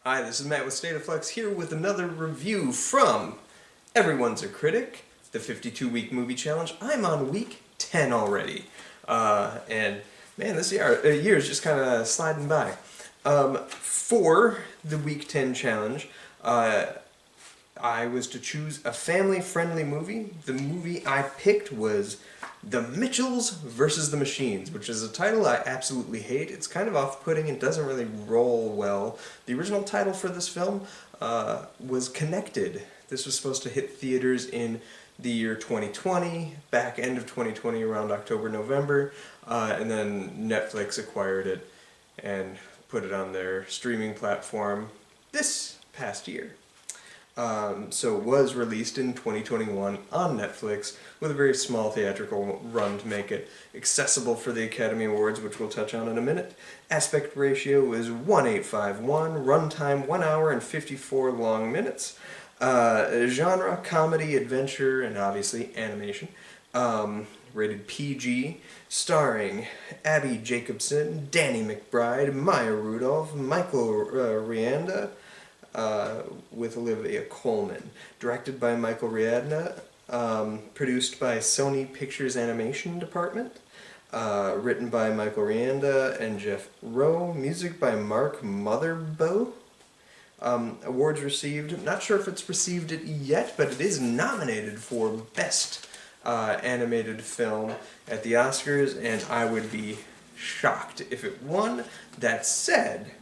Hi, this is Matt with State of Flux here with another review from Everyone's a Critic, the 52-week movie challenge. I'm on week 10 already. And man, this year is just kind of sliding by. For the week 10 challenge, I was to choose a family-friendly movie. The movie I picked was The Mitchells versus the Machines, which is a title I absolutely hate. It's kind of off-putting and doesn't really roll well. The original title for this film was Connected. This was supposed to hit theaters in the year 2020, back end of 2020, around October, November, and then Netflix acquired it and put it on their streaming platform this past year. So it was released in 2021 on Netflix with a very small theatrical run to make it accessible for the Academy Awards, which we'll touch on in a minute. Aspect ratio is 1:851, runtime 1 hour and 54 long minutes. Genre, comedy, adventure, and obviously animation. Rated PG, starring Abby Jacobson, Danny McBride, Maya Rudolph, Michael Rianda, with Olivia Colman. Directed by Michael Rianda, produced by Sony Pictures Animation Department, written by Michael Rianda and Jeff Rowe, music by Mark Motherbow. Awards received, not sure if it's received it yet, but it is nominated for Best Animated Film at the Oscars, and I would be shocked if it won. That said,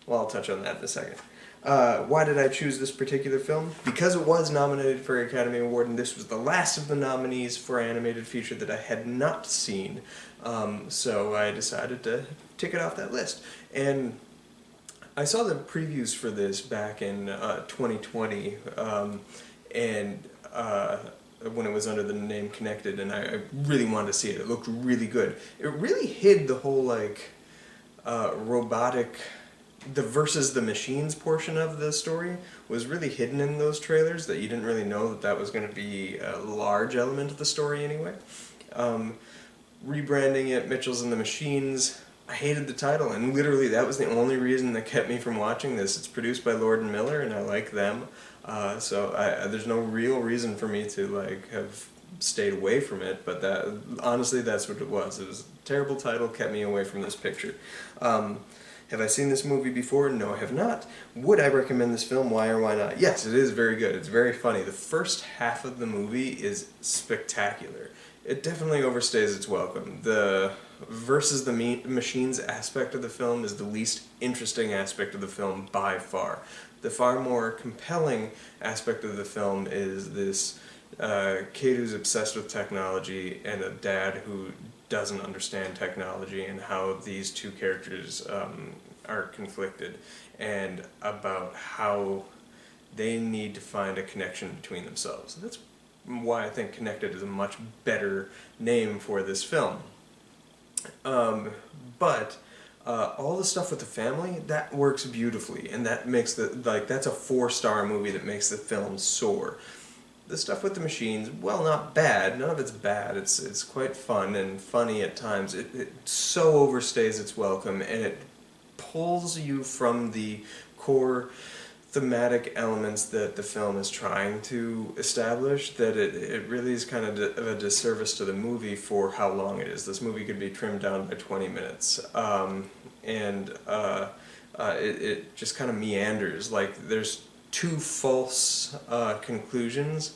well, I'll touch on that in a second. Why did I choose this particular film? Because it was nominated for an Academy Award, and this was the last of the nominees for animated feature that I had not seen. So I decided to tick it off that list. And I saw the previews for this back in 2020, and when it was under the name Connected, and I really wanted to see it. It looked really good. It really hid the whole robotic, the versus the machines portion of the story was really hidden in those trailers, that you didn't really know that was going to be a large element of the story anyway. Rebranding it Mitchells and the Machines, I hated the title, and literally that was the only reason that kept me from watching this. It's produced by Lord and Miller, and I like them, so there's no real reason for me to have stayed away from it, but honestly that's what it was. It was a terrible title, kept me away from this picture. Have I seen this movie before? No, I have not. Would I recommend this film? Why or why not? Yes, it is very good. It's very funny. The first half of the movie is spectacular. It definitely overstays its welcome. The versus the machines aspect of the film is the least interesting aspect of the film by far. The far more compelling aspect of the film is this kid who's obsessed with technology and a dad who doesn't understand technology, and how these two characters are conflicted, and about how they need to find a connection between themselves. That's why I think Connected is a much better name for this film. But all the stuff with the family, that works beautifully, and that makes that's a 4-star movie that makes the film soar. The stuff with the machines, well, not bad. None of it's bad. It's quite fun and funny at times. It so overstays its welcome, and it pulls you from the core thematic elements that the film is trying to establish, that it really is kind of a disservice to the movie for how long it is. This movie could be trimmed down by 20 minutes. It just kind of meanders. There's 2 false conclusions,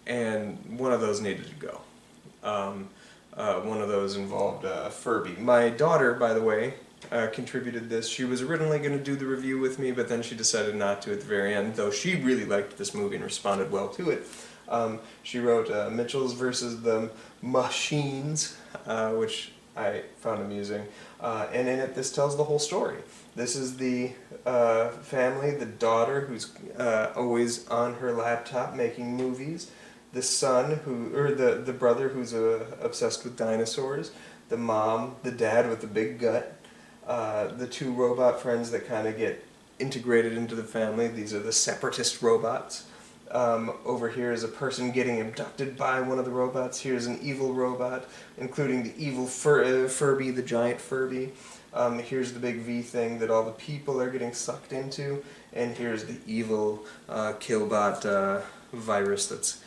and one of those needed to go. One of those involved Furby. My daughter, by the way, contributed this. She was originally going to do the review with me, but then she decided not to at the very end, though she really liked this movie and responded well to it. She wrote Mitchells versus the Machines, which I found amusing, and in it this tells the whole story. This is the family, the daughter who's always on her laptop making movies, the son the brother who's obsessed with dinosaurs, the mom, the dad with the big gut, the 2 robot friends that kind of get integrated into the family. These are the separatist robots. Over here is a person getting abducted by one of the robots. Here's an evil robot, including the evil Furby, the giant Furby. Here's the big V thing that all the people are getting sucked into, and here's the evil Killbot virus that's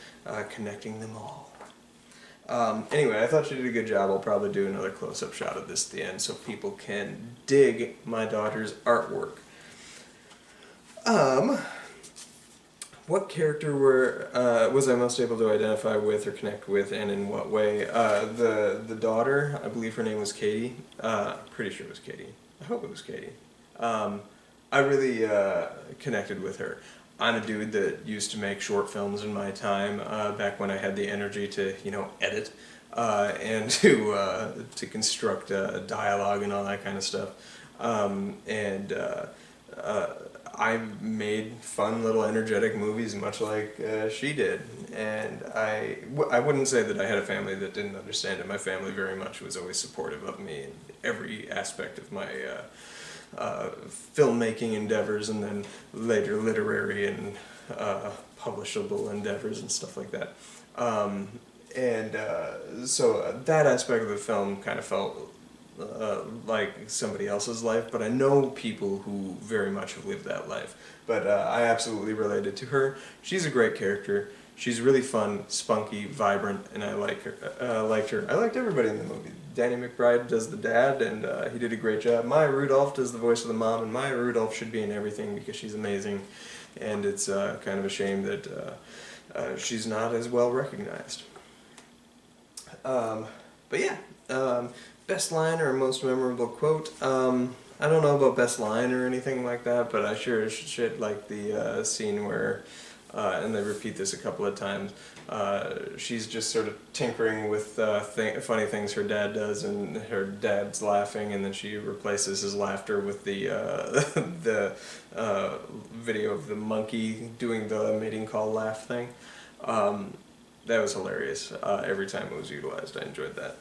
connecting them all. Anyway, I thought she did a good job. I'll probably do another close-up shot of this at the end so people can dig my daughter's artwork. What character was I most able to identify with or connect with, and in what way? The daughter, I believe her name was Katie. Pretty sure it was Katie. I hope it was Katie. I really connected with her. I'm a dude that used to make short films in my time, back when I had the energy to, edit, and to construct dialogue and all that kind of stuff. I made fun little energetic movies much like she did, and I wouldn't say that I had a family that didn't understand it. My family very much was always supportive of me in every aspect of my filmmaking endeavors, and then later literary and publishable endeavors and stuff like that. So that aspect of the film kind of felt like somebody else's life, but I know people who very much have lived that life. But I absolutely related to her. She's a great character. She's really fun, spunky, vibrant, and I liked her. I liked everybody in the movie. Danny McBride does the dad, and he did a great job. Maya Rudolph does the voice of the mom, and Maya Rudolph should be in everything because she's amazing. And it's kind of a shame that she's not as well recognized. But yeah. Best line or most memorable quote? I don't know about best line or anything like that, but I sure should like the scene where, and they repeat this a couple of times, she's just sort of tinkering with funny things her dad does, and her dad's laughing, and then she replaces his laughter with the video of the monkey doing the mating call laugh thing. That was hilarious. Every time it was utilized, I enjoyed that.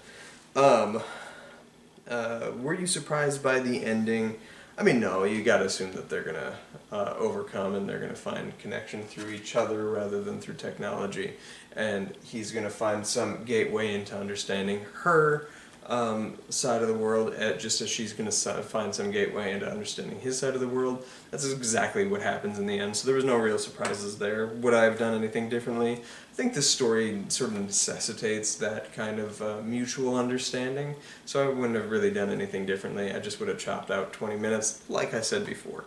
Were you surprised by the ending? I mean, no, you gotta assume that they're gonna overcome, and they're gonna find connection through each other rather than through technology, and he's gonna find some gateway into understanding her side of the world, just as she's gonna find some gateway into understanding his side of the world. That's exactly what happens in the end, so there was no real surprises there. Would I have done anything differently? I think this story sort of necessitates that kind of mutual understanding, so I wouldn't have really done anything differently. I just would have chopped out 20 minutes, like I said before.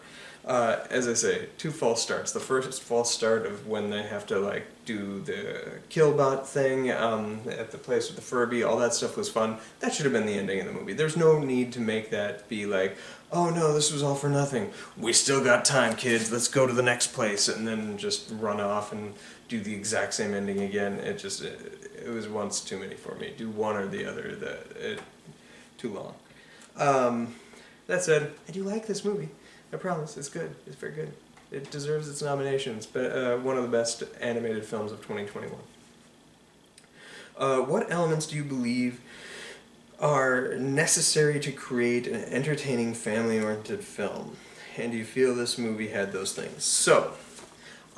As I say, 2 false starts. The first false start of when they have to do the Killbot thing at the place with the Furby, all that stuff was fun. That should have been the ending of the movie. There's no need to make that be like, oh no, this was all for nothing. We still got time, kids. Let's go to the next place, and then just run off and do the exact same ending again. It was once too many for me. Do one or the other. Too long. That said, I do like this movie. I promise, it's good. It's very good. It deserves its nominations, but one of the best animated films of 2021. What elements do you believe are necessary to create an entertaining, family-oriented film? And do you feel this movie had those things? So,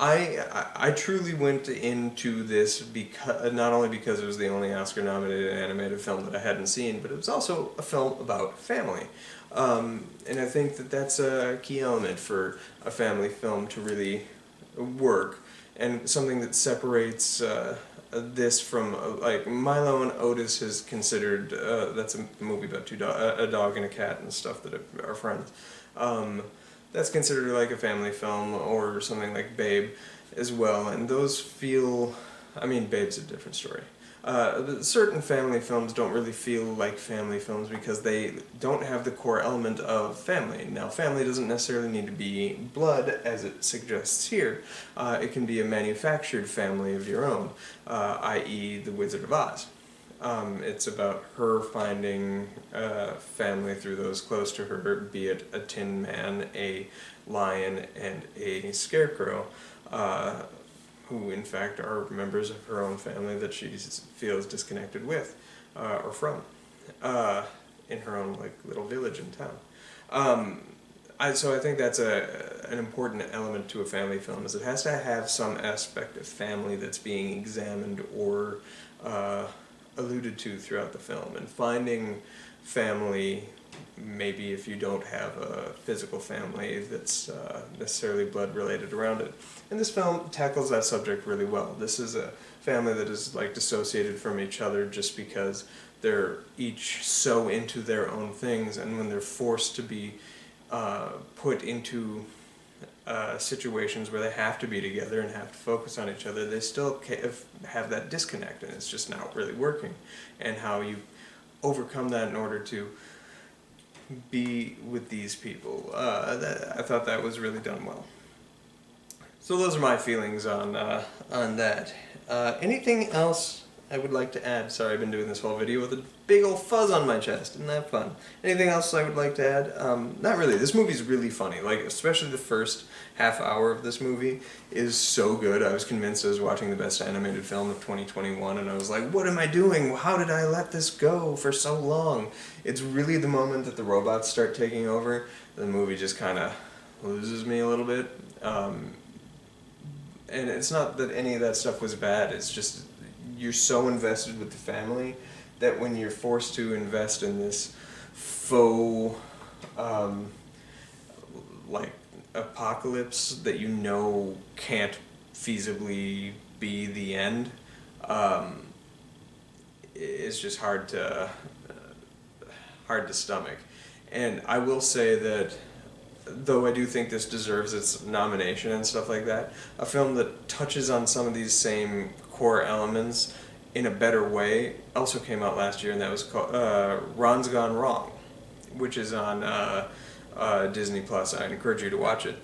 I truly went into this because not only because it was the only Oscar-nominated animated film that I hadn't seen, but it was also a film about family. And I think that that's a key element for a family film to really work, and something that separates this from, Milo and Otis is considered, that's a movie about a dog and a cat and stuff that are friends. That's considered like a family film, or something like Babe as well, and those feel, Babe's a different story. Certain family films don't really feel like family films because they don't have the core element of family. Now, family doesn't necessarily need to be blood, as it suggests here. It can be a manufactured family of your own, i.e. The Wizard of Oz. It's about her finding family through those close to her, be it a Tin Man, a lion, and a scarecrow, who in fact are members of her own family that she feels disconnected with, or from, in her own little village and town. So I think that's an important element to a family film, is it has to have some aspect of family that's being examined or alluded to throughout the film, and finding family, maybe if you don't have a physical family that's necessarily blood related around it. And this film tackles that subject really well. This is a family that is like dissociated from each other just because they're each so into their own things, and when they're forced to be put into situations where they have to be together and have to focus on each other, they still have that disconnect, and it's just not really working. And how you overcome that in order to be with these people. I thought that was really done well. So those are my feelings on that. Anything else I would like to add? Sorry, I've been doing this whole video with a big old fuzz on my chest. Isn't that fun? Anything else I would like to add? Not really. This movie's really funny. Like, especially the first half hour of this movie is so good. I was convinced I was watching the best animated film of 2021, and I was like, what am I doing? How did I let this go for so long? It's really the moment that the robots start taking over, the movie just kind of loses me a little bit. And it's not that any of that stuff was bad, it's just you're so invested with the family that when you're forced to invest in this faux like apocalypse that you know can't feasibly be the end, it's just hard to stomach. And I will say that though I do think this deserves its nomination and stuff like that, a film that touches on some of these same core elements in a better way also came out last year, and that was called Ron's Gone Wrong, which is on Disney Plus. I encourage you to watch it.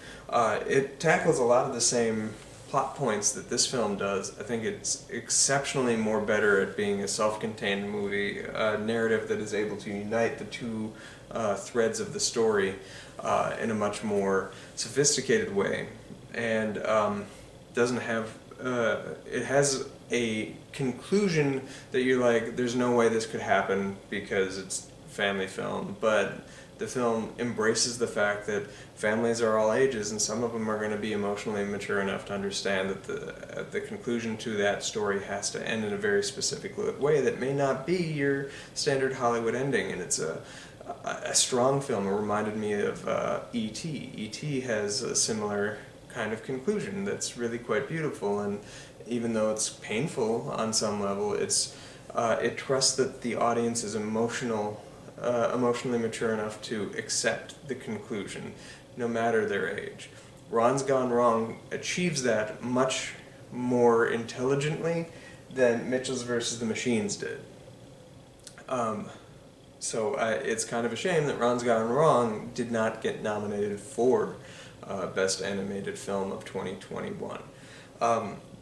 It tackles a lot of the same plot points that this film does. I think it's exceptionally more better at being a self-contained movie, a narrative that is able to unite the two threads of the story in a much more sophisticated way, and doesn't have it has a conclusion that you're like, there's no way this could happen because it's a family film, but the film embraces the fact that families are all ages, and some of them are going to be emotionally mature enough to understand that the conclusion to that story has to end in a very specific way that may not be your standard Hollywood ending. And it's a strong film. It reminded me of E.T. E.T. has a similar kind of conclusion that's really quite beautiful, and even though it's painful on some level, it trusts that the audience is emotionally mature enough to accept the conclusion, no matter their age. Ron's Gone Wrong achieves that much more intelligently than Mitchell's vs. the Machines did. So it's kind of a shame that Ron's Gone Wrong did not get nominated for Best Animated Film of 2021.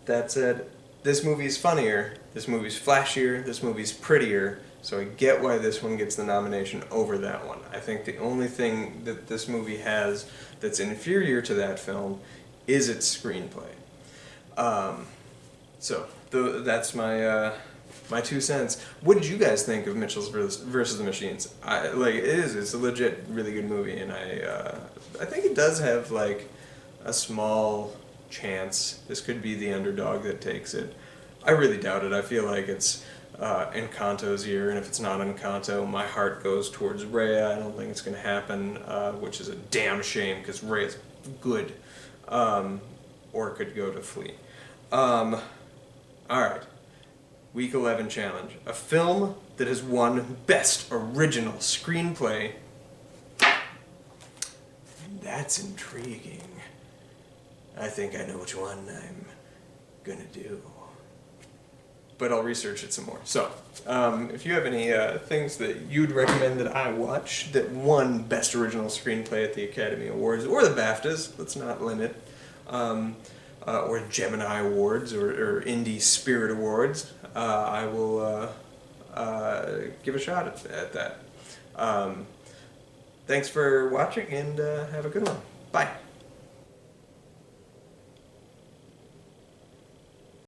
That said, this movie's funnier, this movie's flashier, this movie's prettier, so I get why this one gets the nomination over that one. I think the only thing that this movie has that's inferior to that film is its screenplay. So that's my 2 cents. What did you guys think of Mitchell's versus the Machines? It's a legit really good movie, and I think it does have like a small chance this could be the underdog that takes it. I really doubt it. I feel like it's Encanto's year, and if it's not Encanto, my heart goes towards Raya. I don't think it's going to happen, which is a damn shame because Raya's good. Or it could go to Flea. Alright. Week 11 challenge. A film that has won Best Original Screenplay. That's intriguing. I think I know which one I'm gonna do. But I'll research it some more. So, if you have any things that you'd recommend that I watch that won Best Original Screenplay at the Academy Awards, or the BAFTAs, let's not limit, or Gemini Awards, or Indie Spirit Awards, I will give a shot at that. Thanks for watching, and have a good one. Bye.